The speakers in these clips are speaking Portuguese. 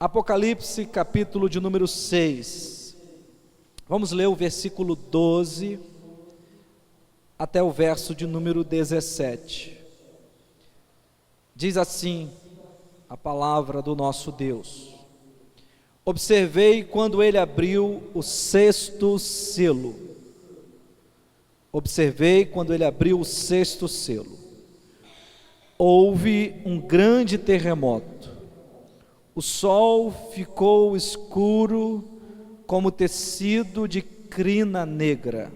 Apocalipse, capítulo de número 6. Vamos ler o versículo 12 até o verso de número 17. Diz assim a palavra do nosso Deus: Observei quando ele abriu o sexto selo. Observei quando ele abriu o sexto selo. Houve um grande terremoto. O sol ficou escuro como tecido de crina negra.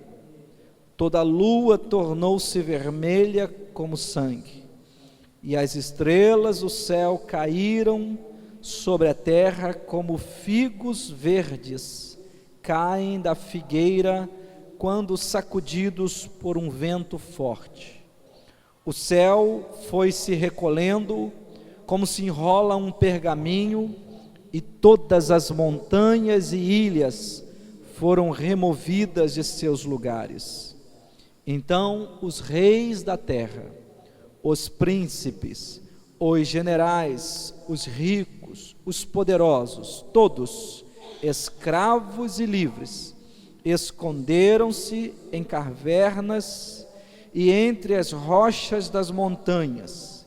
Toda a lua tornou-se vermelha como sangue. E as estrelas do céu caíram sobre a terra como figos verdes caem da figueira quando sacudidos por um vento forte. O céu foi se recolhendo como se enrola um pergaminho, e todas as montanhas e ilhas foram removidas de seus lugares. Então os reis da terra, os príncipes, os generais, os ricos, os poderosos, todos, escravos e livres, esconderam-se em cavernas e entre as rochas das montanhas.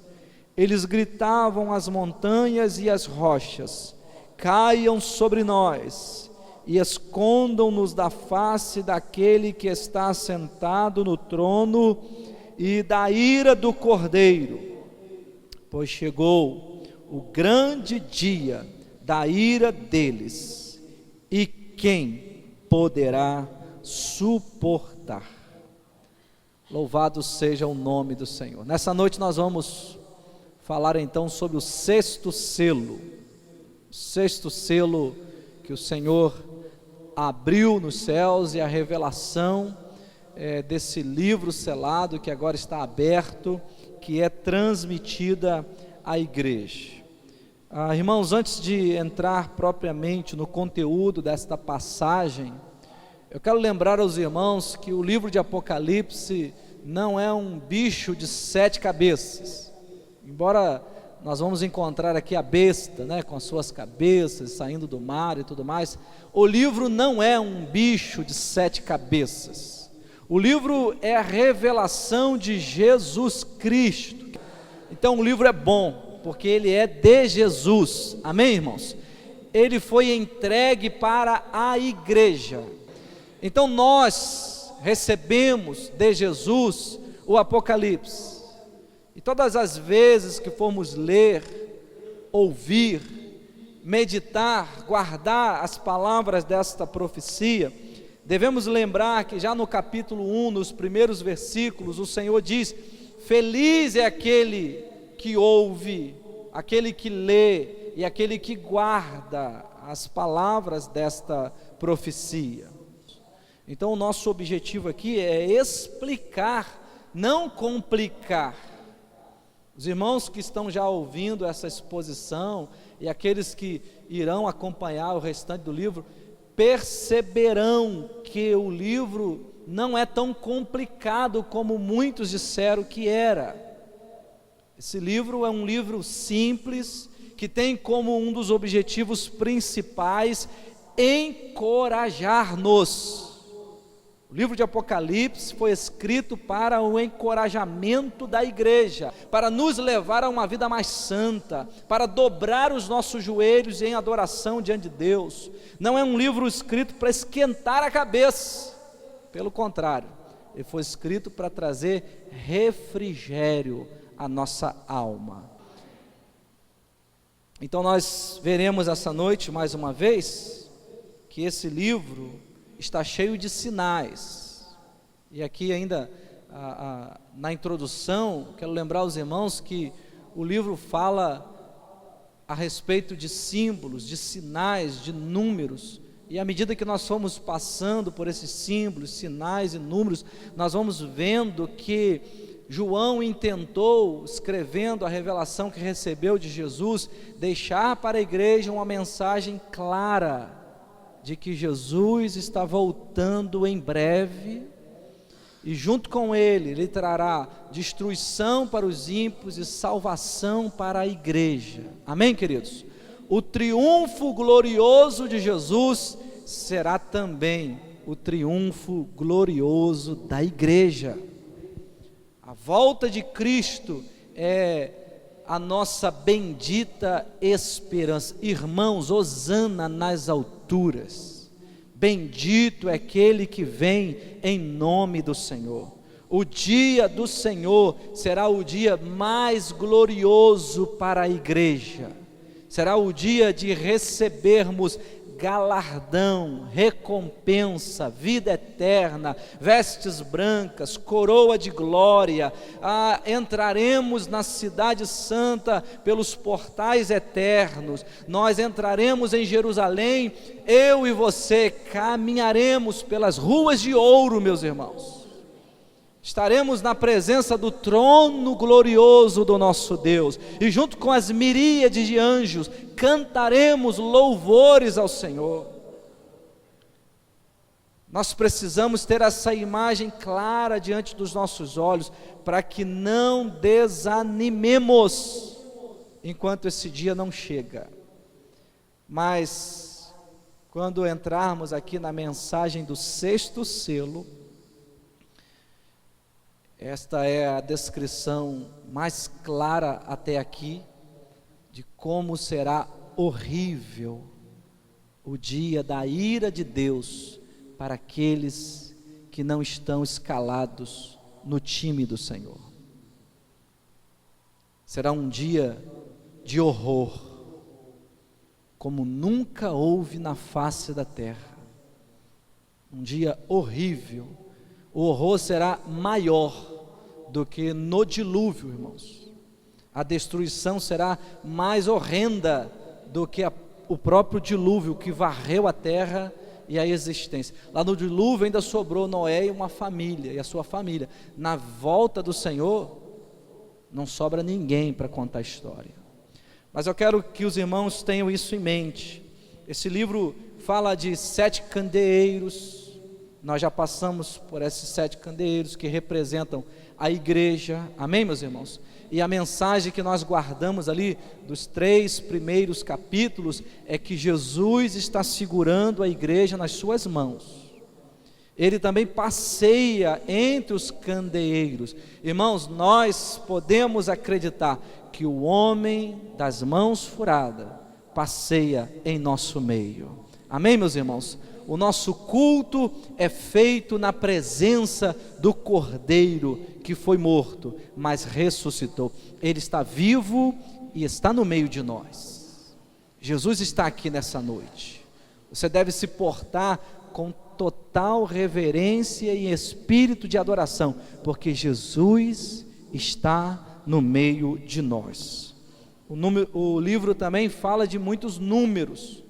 Eles gritavam às montanhas e às rochas: caiam sobre nós e escondam-nos da face daquele que está sentado no trono e da ira do Cordeiro, pois chegou o grande dia da ira deles, e quem poderá suportar? Louvado seja o nome do Senhor. Nessa noite nós vamos falar então sobre o sexto selo. O sexto selo que o Senhor abriu nos céus, e a revelação desse livro selado que agora está aberto, que é transmitida à igreja. Irmãos, antes de entrar propriamente no conteúdo desta passagem, eu quero lembrar aos irmãos que o livro de Apocalipse não é um bicho de 7 cabeças. Embora nós vamos encontrar aqui a besta, com as suas cabeças, saindo do mar e tudo mais, o livro não é um bicho de 7 cabeças. O livro é a revelação de Jesus Cristo. Então o livro é bom, porque ele é de Jesus, amém, irmãos? Ele foi entregue para a igreja. Então nós recebemos de Jesus o Apocalipse. E todas as vezes que formos ler, ouvir, meditar, guardar as palavras desta profecia, devemos lembrar que já no capítulo 1, nos primeiros versículos, o Senhor diz: feliz é aquele que ouve, aquele que lê e aquele que guarda as palavras desta profecia. Então o nosso objetivo aqui é explicar, não complicar. Os irmãos que estão já ouvindo essa exposição e aqueles que irão acompanhar o restante do livro, perceberão que o livro não é tão complicado como muitos disseram que era. Esse livro é um livro simples, que tem como um dos objetivos principais encorajar-nos. O livro de Apocalipse foi escrito para o encorajamento da igreja, para nos levar a uma vida mais santa, para dobrar os nossos joelhos em adoração diante de Deus. Não é um livro escrito para esquentar a cabeça, pelo contrário, ele foi escrito para trazer refrigério à nossa alma. Então nós veremos essa noite, mais uma vez, que esse livro está cheio de sinais. E aqui ainda, na introdução, quero lembrar aos irmãos que o livro fala a respeito de símbolos, de sinais, de números, e à medida que nós fomos passando por esses símbolos, sinais e números, nós vamos vendo que João intentou, escrevendo a revelação que recebeu de Jesus, deixar para a igreja uma mensagem clara, de que Jesus está voltando em breve, e junto com ele trará destruição para os ímpios e salvação para a igreja. Amém, queridos? o triunfo glorioso de Jesus será também o triunfo glorioso da igreja. A volta de Cristo é a nossa bendita esperança. Irmãos, hosana nas alturas. Bendito é aquele que vem em nome do Senhor. O dia do Senhor será o dia mais glorioso para a igreja. Será o dia de recebermos galardão, recompensa, vida eterna, vestes brancas, coroa de glória. Entraremos na cidade santa pelos portais eternos. Nós entraremos em Jerusalém, eu e você caminharemos pelas ruas de ouro, meus irmãos. Estaremos na presença do trono glorioso do nosso Deus, e junto com as miríades de anjos, cantaremos louvores ao Senhor. Nós precisamos ter essa imagem clara diante dos nossos olhos, para que não desanimemos, enquanto esse dia não chega. Mas, quando entrarmos aqui na mensagem do 6º selo, esta é a descrição mais clara até aqui, de como será horrível o dia da ira de Deus, para aqueles que não estão escalados no time do Senhor. Será um dia de horror, como nunca houve na face da terra. Um dia horrível. O horror será maior do que no dilúvio, irmãos. A destruição será mais horrenda do que o próprio dilúvio, que varreu a terra e a existência. Lá no dilúvio ainda sobrou Noé e uma família, e a sua família. Na volta do Senhor, não sobra ninguém para contar a história. Mas eu quero que os irmãos tenham isso em mente. Esse livro fala de 7 candeeiros. Nós já passamos por esses 7 candeeiros que representam a igreja, amém, meus irmãos? E a mensagem que nós guardamos ali dos 3 primeiros capítulos é que Jesus está segurando a igreja nas suas mãos. Ele também passeia entre os candeeiros. Irmãos, nós podemos acreditar que o homem das mãos furadas passeia em nosso meio, amém, meus irmãos? O nosso culto é feito na presença do Cordeiro que foi morto, mas ressuscitou. Ele está vivo e está no meio de nós. Jesus está aqui nessa noite. Você deve se portar com total reverência e espírito de adoração, porque Jesus está no meio de nós. O livro também fala de muitos números.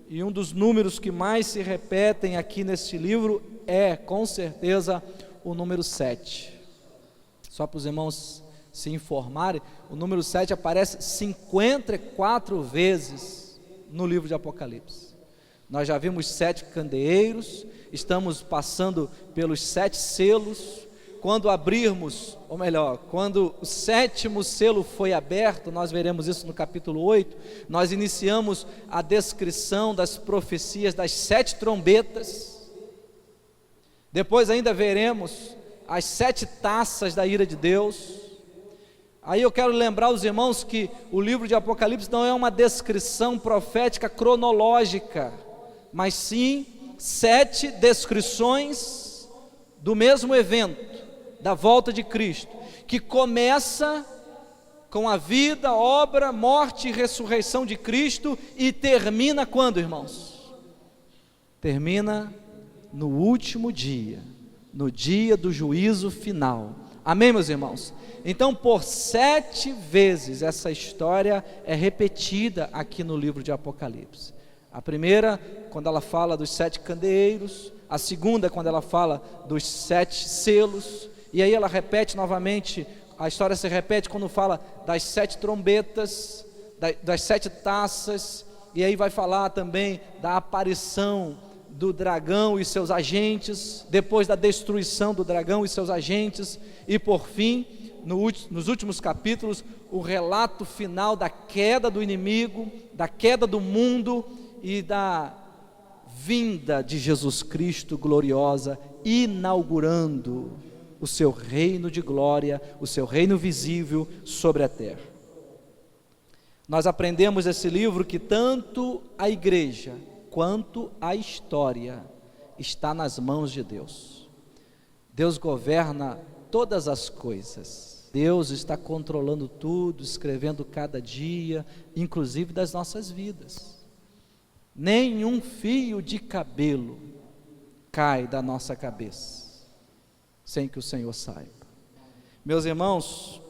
E um dos números que mais se repetem aqui neste livro é, com certeza, o número 7. Só para os irmãos se informarem, o número 7 aparece 54 vezes no livro de Apocalipse. Nós já vimos 7 candeeiros, estamos passando pelos 7 selos. Quando abrirmos, ou melhor, quando o 7º selo foi aberto, nós veremos isso no capítulo 8, nós iniciamos a descrição das profecias das 7 trombetas. Depois ainda veremos as 7 taças da ira de Deus. Aí eu quero lembrar os irmãos que o livro de Apocalipse não é uma descrição profética cronológica, mas sim 7 descrições do mesmo evento, da volta de Cristo, que começa com a vida, obra, morte e ressurreição de Cristo e termina quando, irmãos? Termina no último dia, no dia do juízo final. Amém, meus irmãos? Então, por 7 vezes essa história é repetida aqui no livro de Apocalipse. A primeira, quando ela fala dos 7 candeeiros. A segunda, quando ela fala dos 7 selos. E aí ela repete novamente, a história se repete quando fala das 7 trombetas, das 7 taças, e aí vai falar também da aparição do dragão e seus agentes, depois da destruição do dragão e seus agentes, e por fim, nos últimos capítulos, o relato final da queda do inimigo, da queda do mundo e da vinda de Jesus Cristo gloriosa, inaugurando o seu reino de glória, o seu reino visível sobre a terra. Nós aprendemos nesse livro que tanto a igreja quanto a história está nas mãos de Deus. Deus governa todas as coisas. Deus está controlando tudo, escrevendo cada dia, inclusive das nossas vidas. Nenhum fio de cabelo cai da nossa cabeça sem que o Senhor saiba. Meus irmãos,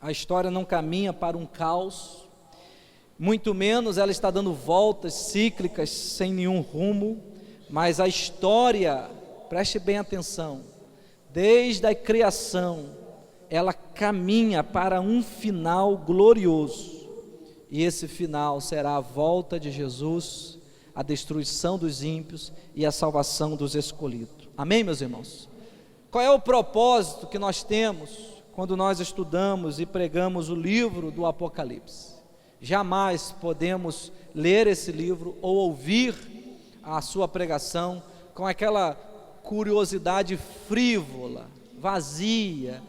a história não caminha para um caos, muito menos ela está dando voltas cíclicas sem nenhum rumo, mas a história, preste bem atenção, desde a criação, ela caminha para um final glorioso, e esse final será a volta de Jesus, a destruição dos ímpios e a salvação dos escolhidos. Amém, meus irmãos? Qual é o propósito que nós temos quando nós estudamos e pregamos o livro do Apocalipse? Jamais podemos ler esse livro ou ouvir a sua pregação com aquela curiosidade frívola, vazia,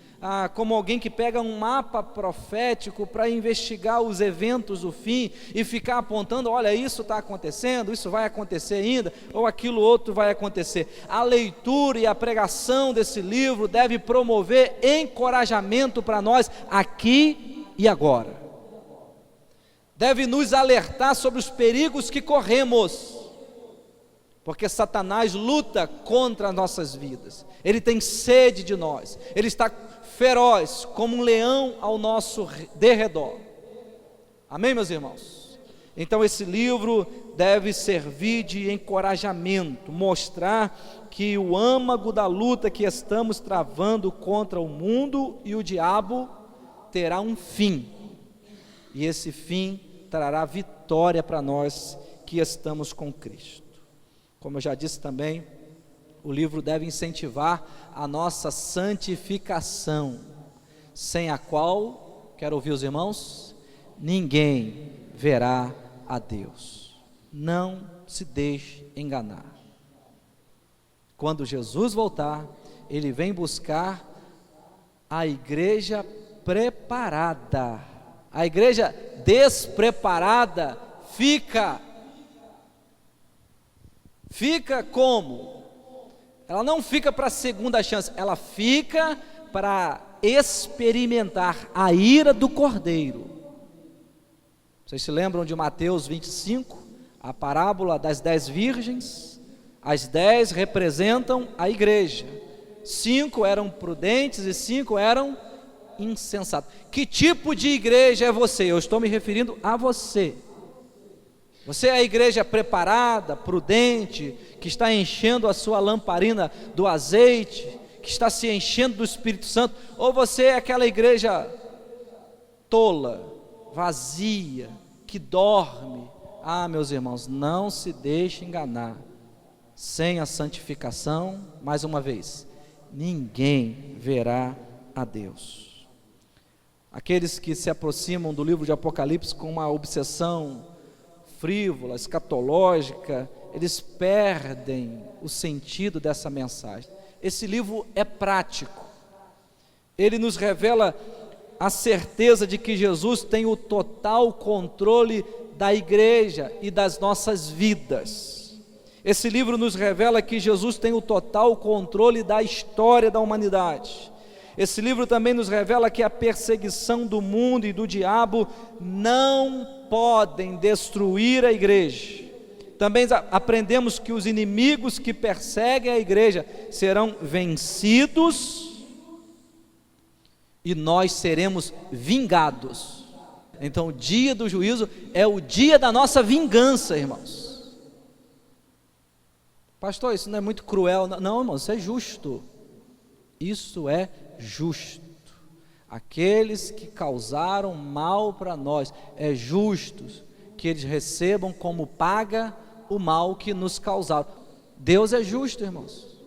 como alguém que pega um mapa profético para investigar os eventos do fim e ficar apontando, olha, isso está acontecendo, isso vai acontecer ainda, ou aquilo outro vai acontecer. A leitura e a pregação desse livro deve promover encorajamento para nós aqui e agora. Deve nos alertar sobre os perigos que corremos, porque Satanás luta contra as nossas vidas, ele tem sede de nós, ele está feroz como um leão ao nosso derredor. Amém, meus irmãos? Então esse livro deve servir de encorajamento, mostrar que o âmago da luta que estamos travando contra o mundo e o diabo terá um fim, e esse fim trará vitória para nós que estamos com Cristo. Como eu já disse também, o livro deve incentivar a nossa santificação, sem a qual, quero ouvir os irmãos, ninguém verá a Deus. Não se deixe enganar. Quando Jesus voltar, ele vem buscar a igreja preparada. A igreja despreparada fica como? Ela não fica para a segunda chance, ela fica para experimentar a ira do Cordeiro. Vocês se lembram de Mateus 25, a parábola das 10 virgens? As 10 representam a igreja, 5 eram prudentes e 5 eram insensatos. Que tipo de igreja é você? Eu estou me referindo a você. Você é a igreja preparada, prudente, que está enchendo a sua lamparina do azeite, que está se enchendo do Espírito Santo, ou você é aquela igreja tola, vazia, que dorme? Meus irmãos, não se deixe enganar. Sem a santificação, mais uma vez, ninguém verá a Deus. Aqueles que se aproximam do livro de Apocalipse com uma obsessão frívola, escatológica, eles perdem o sentido dessa mensagem. Esse livro é prático, ele nos revela a certeza de que Jesus tem o total controle da igreja e das nossas vidas. Esse livro nos revela que Jesus tem o total controle da história da humanidade. Esse livro também nos revela que a perseguição do mundo e do diabo não podem destruir a igreja. Também aprendemos que os inimigos que perseguem a igreja serão vencidos e nós seremos vingados. Então o dia do juízo é o dia da nossa vingança, irmãos. Pastor, isso não é muito cruel? Não, irmãos, isso é justo. Isso é justo. Aqueles que causaram mal para nós, é justo que eles recebam como paga o mal que nos causaram. Deus é justo, irmãos.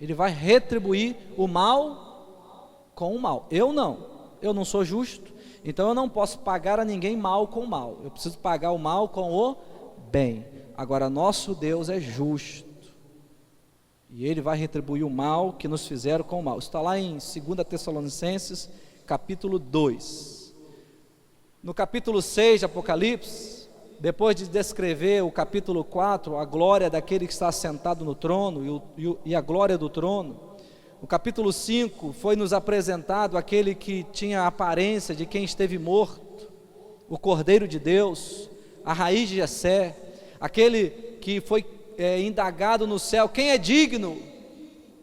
Ele vai retribuir o mal com o mal. Eu não sou justo, então eu não posso pagar a ninguém mal com mal. Eu preciso pagar o mal com o bem. Agora, nosso Deus é justo, e Ele vai retribuir o mal que nos fizeram com o mal. Está lá em 2 Tessalonicenses, capítulo 2. No capítulo 6 de Apocalipse, depois de descrever o capítulo 4, a glória daquele que está sentado no trono e a glória do trono, no capítulo 5 foi nos apresentado aquele que tinha a aparência de quem esteve morto, o Cordeiro de Deus, a raiz de Jessé, aquele que foi indagado no céu, quem é digno?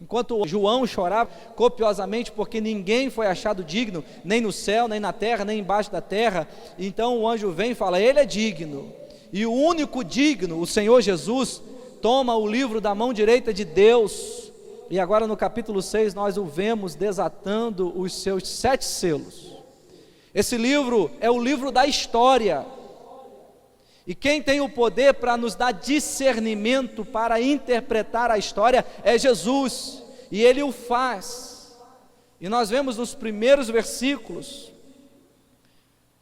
Enquanto João chorava copiosamente porque ninguém foi achado digno, nem no céu, nem na terra, nem embaixo da terra. Então o anjo vem e fala, ele é digno, e o único digno, o Senhor Jesus, toma o livro da mão direita de Deus, e agora no capítulo 6 nós o vemos desatando os seus 7 selos. Esse livro é o livro da história, e quem tem o poder para nos dar discernimento para interpretar a história é Jesus, e Ele o faz. E nós vemos nos primeiros versículos,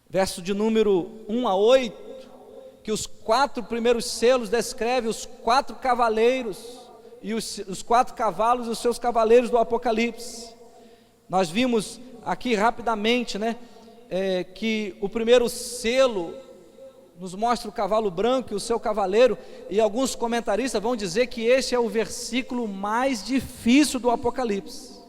verso de número 1 a 8, que os 4 primeiros selos descrevem os 4 cavaleiros, e os 4 cavalos e os seus cavaleiros do Apocalipse. Nós vimos aqui rapidamente, que o primeiro selo nos mostra o cavalo branco e o seu cavaleiro, e alguns comentaristas vão dizer que esse é o versículo mais difícil do Apocalipse.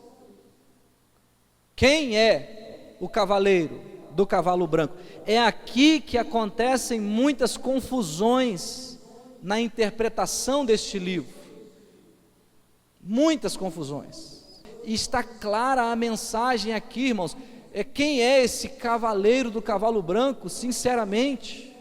Quem é o cavaleiro do cavalo branco? É aqui que acontecem muitas confusões na interpretação deste livro, muitas confusões, e está clara a mensagem aqui, irmãos. Quem é esse cavaleiro do cavalo branco? Sinceramente,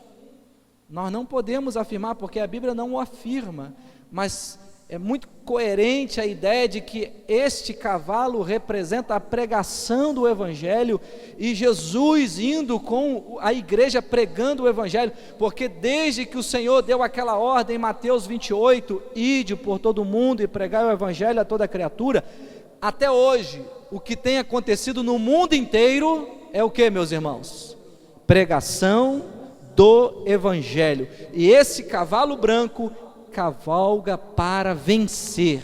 nós não podemos afirmar, porque a Bíblia não o afirma, mas é muito coerente a ideia de que este cavalo representa a pregação do Evangelho, e Jesus indo com a igreja pregando o Evangelho, porque desde que o Senhor deu aquela ordem em Mateus 28, ide por todo o mundo e pregai o Evangelho a toda criatura, até hoje, o que tem acontecido no mundo inteiro é o que, meus irmãos? Pregação do Evangelho, e esse cavalo branco cavalga para vencer,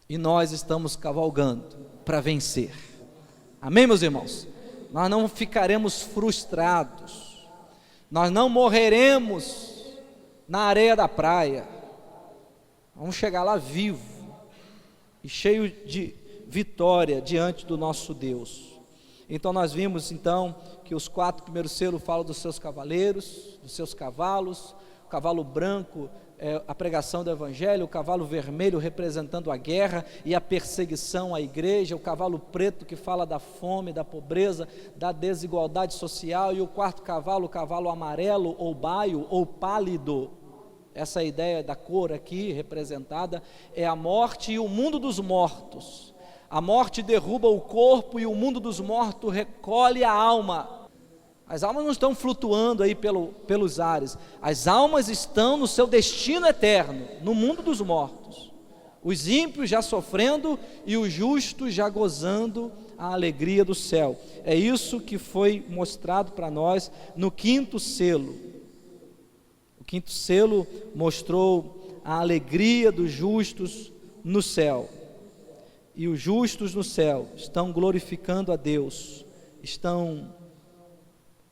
e nós estamos cavalgando para vencer, amém, meus irmãos? Nós não ficaremos frustrados, nós não morreremos na areia da praia, vamos chegar lá vivo, e cheio de vitória diante do nosso Deus. Então nós vimos que os 4 primeiros selos falam dos seus cavaleiros, dos seus cavalos. O cavalo branco é a pregação do Evangelho, o cavalo vermelho representando a guerra e a perseguição à igreja, o cavalo preto que fala da fome, da pobreza, da desigualdade social, e o 4º cavalo, o cavalo amarelo ou baio ou pálido, essa ideia da cor aqui representada, é a morte e o mundo dos mortos. A morte derruba o corpo e o mundo dos mortos recolhe a alma. As almas não estão flutuando aí pelos ares, as almas estão no seu destino eterno, no mundo dos mortos. Os ímpios já sofrendo e os justos já gozando a alegria do céu. É isso que foi mostrado para nós no 5º selo. O 5º selo mostrou a alegria dos justos no céu. E os justos no céu estão glorificando a Deus, estão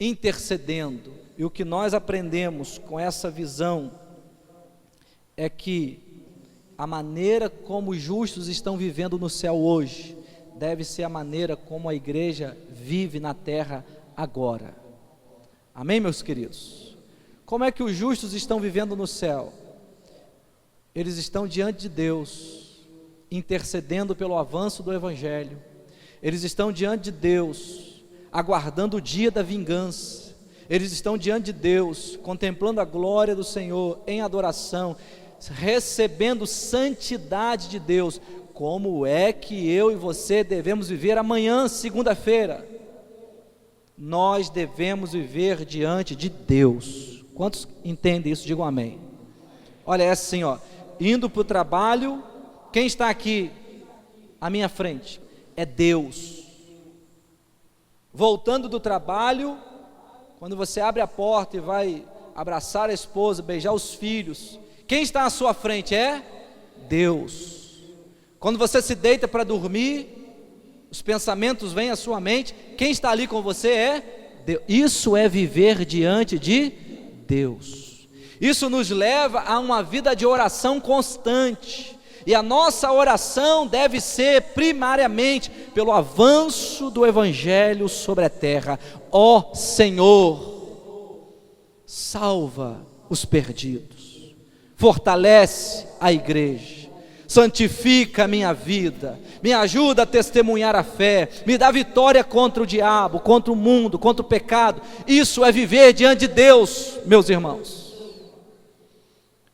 intercedendo. E o que nós aprendemos com essa visão é que a maneira como os justos estão vivendo no céu hoje deve ser a maneira como a igreja vive na terra agora. Amém, meus queridos? Como é que os justos estão vivendo no céu? Eles estão diante de Deus, intercedendo pelo avanço do Evangelho. Eles estão diante de Deus, aguardando o dia da vingança. Eles estão diante de Deus, contemplando a glória do Senhor em adoração, recebendo santidade de Deus. Como é que eu e você devemos viver amanhã, segunda-feira? Nós devemos viver diante de Deus. Quantos entendem isso? Digam amém. Olha, é assim, indo para o trabalho. Quem está aqui à minha frente? é Deus. Voltando do trabalho, quando você abre a porta e vai abraçar a esposa, beijar os filhos, quem está à sua frente é Deus. Quando você se deita para dormir, os pensamentos vêm à sua mente, quem está ali com você é Deus. Isso é viver diante de Deus. Isso nos leva a uma vida de oração constante, e a nossa oração deve ser primariamente pelo avanço do Evangelho sobre a terra. Ó Senhor, salva os perdidos, fortalece a igreja, santifica a minha vida, me ajuda a testemunhar a fé, me dá vitória contra o diabo, contra o mundo, contra o pecado. Isso é viver diante de Deus, meus irmãos.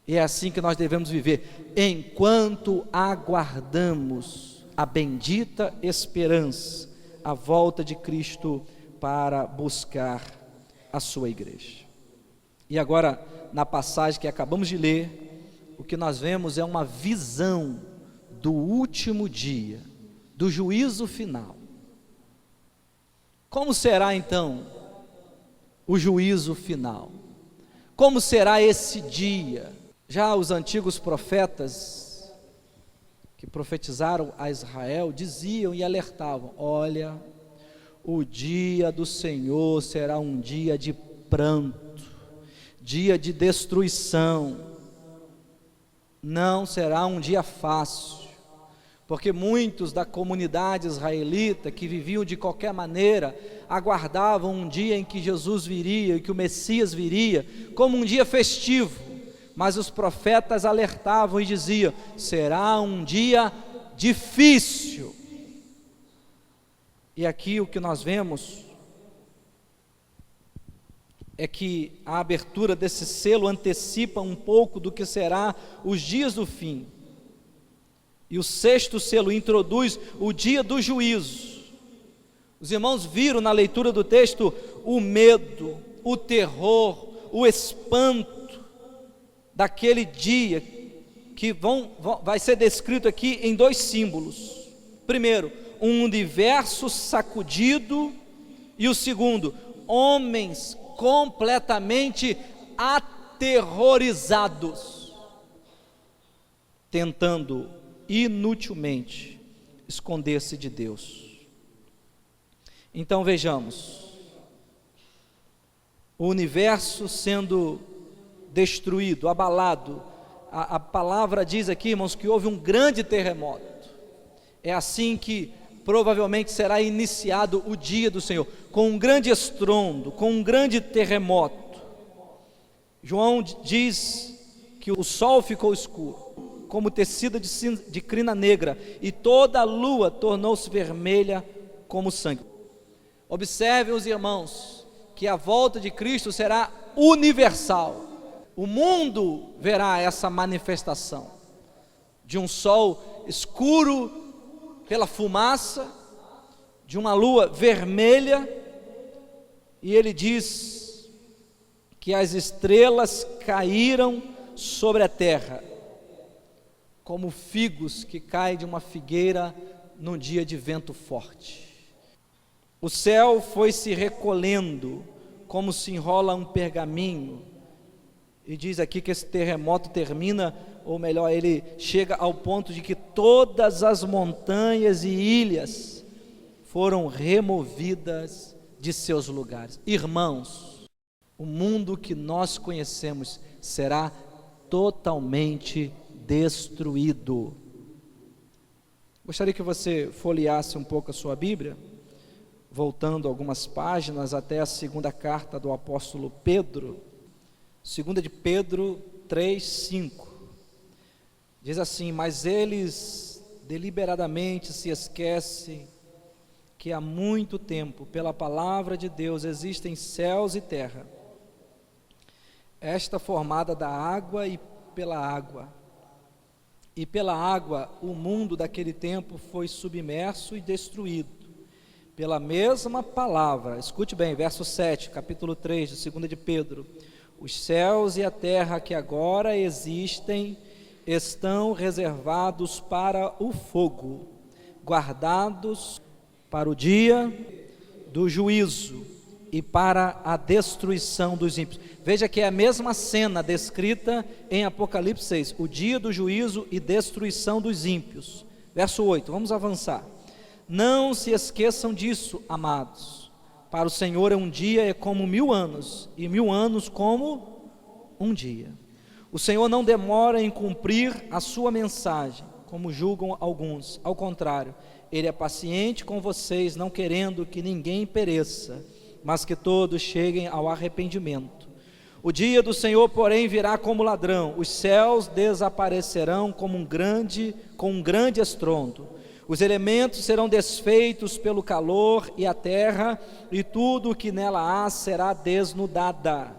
E é assim que nós devemos viver, enquanto aguardamos a bendita esperança, a volta de Cristo para buscar a sua igreja. E agora, na passagem que acabamos de ler, o que nós vemos é uma visão do último dia, do juízo final. Como será então o juízo final? Como será esse dia? Já os antigos profetas que profetizaram a Israel diziam e alertavam: olha, o dia do Senhor será um dia de pranto, dia de destruição, não será um dia fácil, porque muitos da comunidade israelita que viviam de qualquer maneira, aguardavam um dia em que Jesus viria, e que o Messias viria, como um dia festivo. Mas os profetas alertavam e diziam: será um dia difícil. E aqui o que nós vemos é que a abertura desse selo antecipa um pouco do que será os dias do fim. E o sexto selo introduz o dia do juízo. Os irmãos viram na leitura do texto o medo, o terror, o espanto daquele dia, que vai ser descrito aqui em dois símbolos. Primeiro, um universo sacudido, e o segundo, homens completamente aterrorizados, tentando inutilmente esconder-se de Deus. Então vejamos, o universo sendo destruído, abalado. A palavra diz aqui, irmãos, que houve um grande terremoto. É assim que provavelmente será iniciado o dia do Senhor, com um grande estrondo, com um grande terremoto. João diz que o sol ficou escuro, como tecido de crina negra, e toda a lua tornou-se vermelha como sangue. Observem os irmãos, que a volta de Cristo será universal. O mundo verá essa manifestação de um sol escuro pela fumaça, de uma lua vermelha, e ele diz que as estrelas caíram sobre a terra, como figos que caem de uma figueira num dia de vento forte. O céu foi se recolhendo, como se enrola um pergaminho. E diz aqui que esse terremoto termina, ou melhor, ele chega ao ponto de que todas as montanhas e ilhas foram removidas de seus lugares. Irmãos, o mundo que nós conhecemos será totalmente destruído. Gostaria que você folheasse um pouco a sua Bíblia, voltando algumas páginas até a segunda carta do apóstolo Pedro. 2 de Pedro 3:5, diz assim: mas eles deliberadamente se esquecem que há muito tempo, pela palavra de Deus, existem céus e terra, esta formada da água e pela água, e pela água o mundo daquele tempo foi submerso e destruído, pela mesma palavra. Escute bem, verso 7, capítulo 3 de 2 de Pedro: os céus e a terra que agora existem estão reservados para o fogo, guardados para o dia do juízo e para a destruição dos ímpios. Veja que é a mesma cena descrita em Apocalipse 6, o dia do juízo e destruição dos ímpios. Verso 8, vamos avançar. Não se esqueçam disso, amados. Para o Senhor um dia é como 1000 anos, e 1000 anos como um dia. O Senhor não demora em cumprir a sua mensagem, como julgam alguns. Ao contrário, Ele é paciente com vocês, não querendo que ninguém pereça, mas que todos cheguem ao arrependimento. O dia do Senhor, porém, virá como ladrão. Os céus desaparecerão com um grande estrondo. Os elementos serão desfeitos pelo calor, e a terra e tudo o que nela há será desnudada.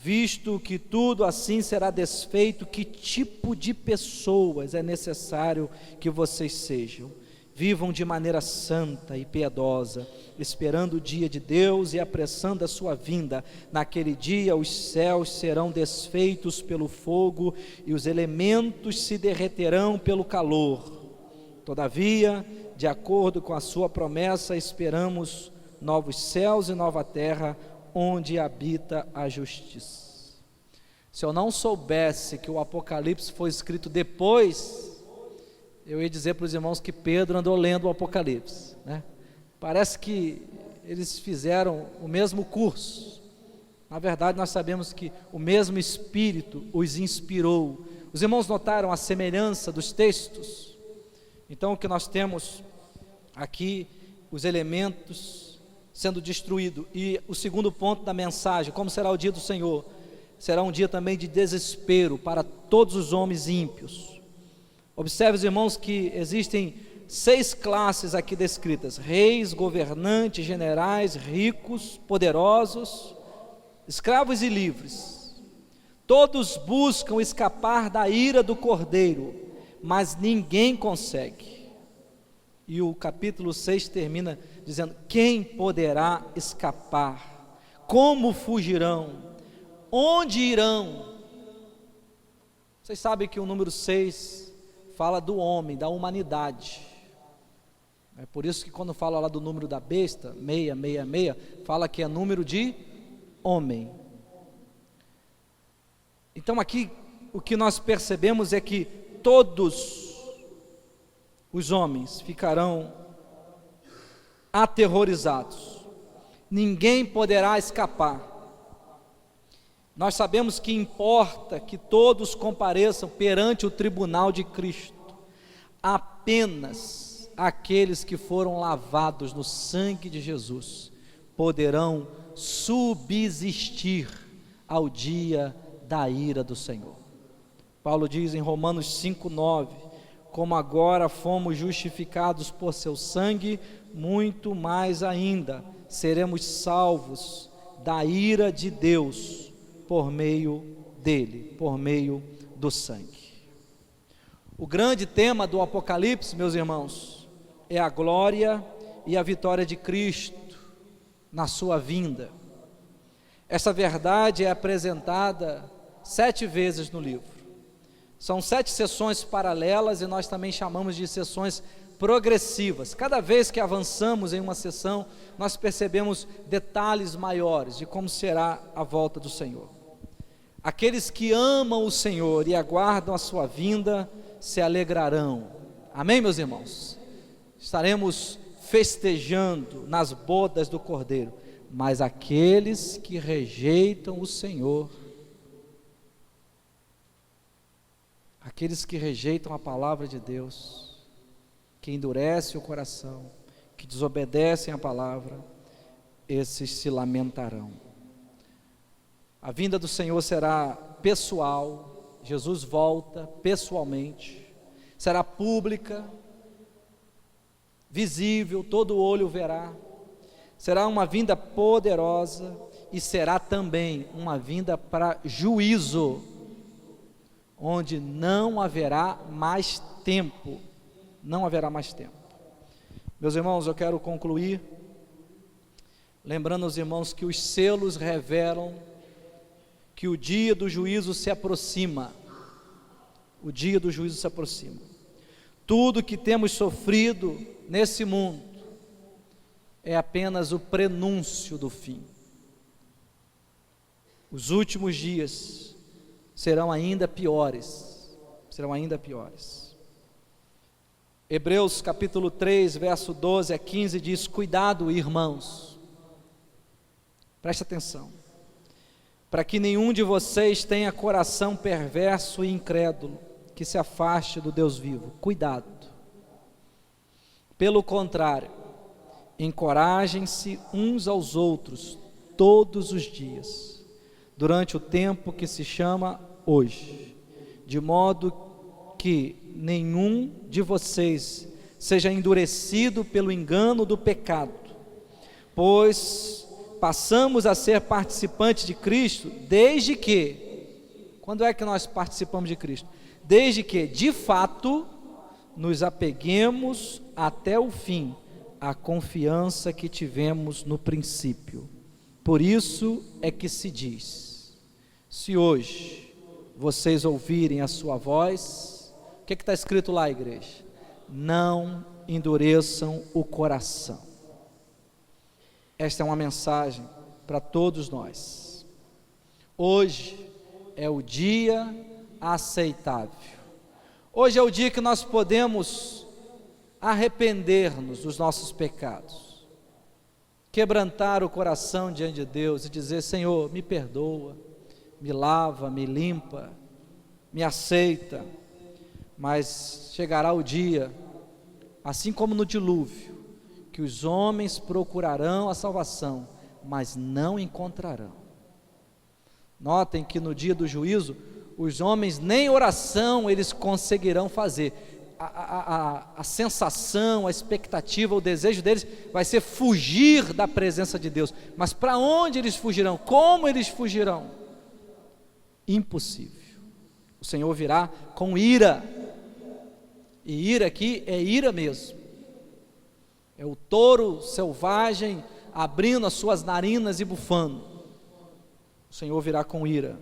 Visto que tudo assim será desfeito, que tipo de pessoas é necessário que vocês sejam? Vivam de maneira santa e piedosa, esperando o dia de Deus e apressando a sua vinda. Naquele dia os céus serão desfeitos pelo fogo e os elementos se derreterão pelo calor. Todavia, de acordo com a sua promessa, esperamos novos céus e nova terra, onde habita a justiça. Se eu não soubesse que o Apocalipse foi escrito depois, eu ia dizer para os irmãos que Pedro andou lendo o Apocalipse, né? Parece que eles fizeram o mesmo curso. Na verdade, nós sabemos que o mesmo Espírito os inspirou. Os irmãos notaram a semelhança dos textos? Então, o que nós temos aqui, os elementos sendo destruídos, e o segundo ponto da mensagem, como será o dia do Senhor? Será um dia também de desespero para todos os homens ímpios. Observe, os irmãos, que existem 6 classes aqui descritas: reis, governantes, generais, ricos, poderosos, escravos e livres. Todos buscam escapar da ira do Cordeiro, mas ninguém consegue. E o capítulo 6 termina dizendo: quem poderá escapar? Como fugirão? Onde irão? Vocês sabem que o número 6 fala do homem, da humanidade. É por isso que quando fala lá do número da besta, 666, fala que é número de homem. Então aqui o que nós percebemos é que todos os homens ficarão aterrorizados, ninguém poderá escapar. Nós sabemos que importa que todos compareçam perante o tribunal de Cristo. Apenas aqueles que foram lavados no sangue de Jesus poderão subsistir ao dia da ira do Senhor. Paulo diz em Romanos 5:9: como agora fomos justificados por seu sangue, muito mais ainda seremos salvos da ira de Deus por meio dele, por meio do sangue. O grande tema do Apocalipse, meus irmãos, é a glória e a vitória de Cristo na sua vinda. Essa verdade é apresentada 7 vezes no livro. São 7 sessões paralelas, e nós também chamamos de sessões progressivas. Cada vez que avançamos em uma sessão, nós percebemos detalhes maiores de como será a volta do Senhor. Aqueles que amam o Senhor e aguardam a sua vinda se alegrarão. Amém, meus irmãos? Estaremos festejando nas bodas do Cordeiro. Mas aqueles que rejeitam o Senhor, aqueles que rejeitam a palavra de Deus, que endurecem o coração, que desobedecem a palavra, esses se lamentarão. A vinda do Senhor será pessoal, Jesus volta pessoalmente, será pública, visível, todo olho verá. Será uma vinda poderosa e será também uma vinda para juízo, onde não haverá mais tempo. Não haverá mais tempo. Meus irmãos, eu quero concluir lembrando aos irmãos que os selos revelam que o dia do juízo se aproxima. O dia do juízo se aproxima. tudo que temos sofrido nesse mundo é apenas o prenúncio do fim. Os últimos dias serão ainda piores, Hebreus capítulo 3, verso 12 a 15 diz: cuidado, irmãos, preste atenção, para que nenhum de vocês tenha coração perverso e incrédulo, que se afaste do Deus vivo. Cuidado. Pelo contrário, encorajem-se uns aos outros todos os dias, durante o tempo que se chama hoje, de modo que nenhum de vocês seja endurecido pelo engano do pecado, pois passamos a ser participantes de Cristo desde que, quando é que nós participamos de Cristo? Desde que, de fato, nos apeguemos até o fim à confiança que tivemos no princípio. Por isso é que se diz: se hoje vocês ouvirem a sua voz, o que está escrito lá, igreja? Não endureçam o coração. Esta é uma mensagem para todos nós. Hoje é o dia aceitável. Hoje é o dia que nós podemos arrepender-nos dos nossos pecados, quebrantar o coração diante de Deus e dizer: Senhor, me perdoa, me lava, me limpa, me aceita. Mas chegará o dia, assim como no dilúvio, que os homens procurarão a salvação, mas não encontrarão. Notem que no dia do juízo, os homens nem oração eles conseguirão fazer. A sensação, a expectativa, o desejo deles vai ser fugir da presença de Deus. Mas para onde eles fugirão? Como eles fugirão? Impossível. O Senhor virá com ira. E ira aqui é ira mesmo. É o touro selvagem abrindo as suas narinas e bufando. O Senhor virá com ira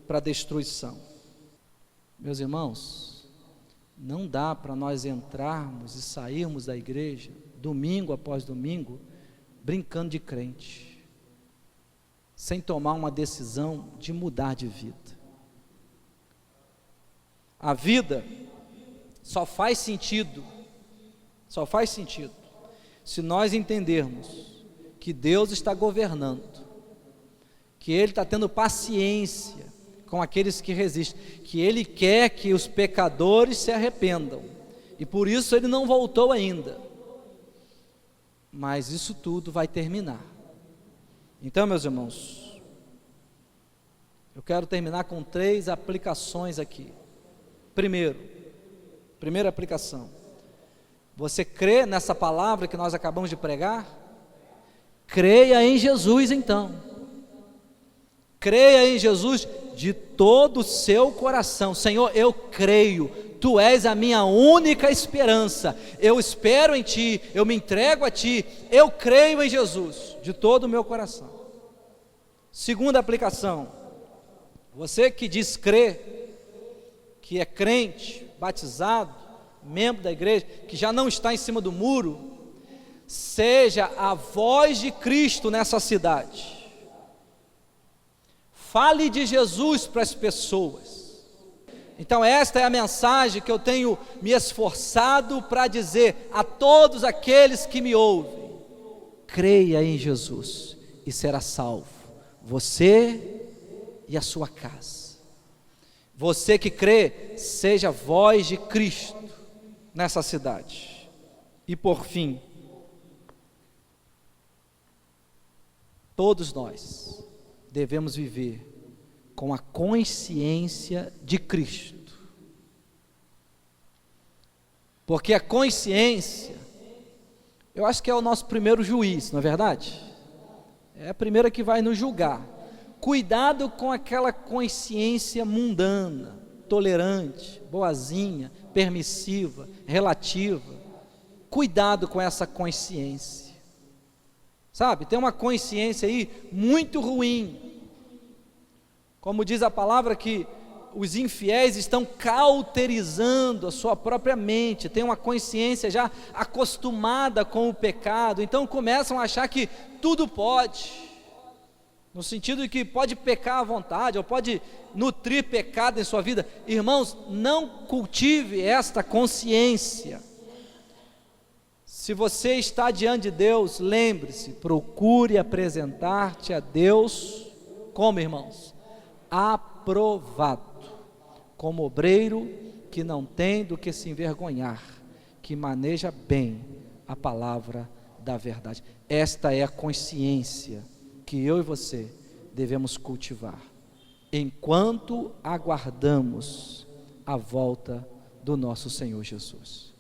para destruição. Meus irmãos, não dá para nós entrarmos e sairmos da igreja, domingo após domingo, brincando de crente, sem tomar uma decisão de mudar de vida. A vida só faz sentido se nós entendermos que Deus está governando, que Ele está tendo paciência com aqueles que resistem, que Ele quer que os pecadores se arrependam, e por isso Ele não voltou ainda, mas isso tudo vai terminar. Então, meus irmãos, eu quero terminar com 3 aplicações aqui. Primeira aplicação: você crê nessa palavra que nós acabamos de pregar? Creia em Jesus então. Creia em Jesus de todo o seu coração. Senhor, eu creio, Tu és a minha única esperança, eu espero em Ti, eu me entrego a Ti, eu creio em Jesus, de todo o meu coração. Segunda aplicação: você que diz crer, que é crente, batizado, membro da igreja, que já não está em cima do muro, seja a voz de Cristo nessa cidade. Fale de Jesus para as pessoas. Então esta é a mensagem que eu tenho me esforçado para dizer a todos aqueles que me ouvem: creia em Jesus e será salvo, você e a sua casa. Você que crê, seja voz de Cristo nessa cidade. E por fim, todos nós devemos viver com a consciência de Cristo, porque a consciência, eu acho que é o nosso primeiro juiz, não é verdade? É a primeira que vai nos julgar. Cuidado com aquela consciência mundana, tolerante, boazinha, permissiva, relativa. Cuidado com essa consciência. Sabe, tem uma consciência aí muito ruim. Como diz a palavra, que os infiéis estão cauterizando a sua própria mente, têm uma consciência já acostumada com o pecado, então começam a achar que tudo pode, no sentido de que pode pecar à vontade, ou pode nutrir pecado em sua vida. Irmãos, não cultive esta consciência. Se você está diante de Deus, lembre-se, procure apresentar-te a Deus como, irmãos? Aprovado, como obreiro que não tem do que se envergonhar, que maneja bem a palavra da verdade. Esta é a consciência que eu e você devemos cultivar, enquanto aguardamos a volta do nosso Senhor Jesus.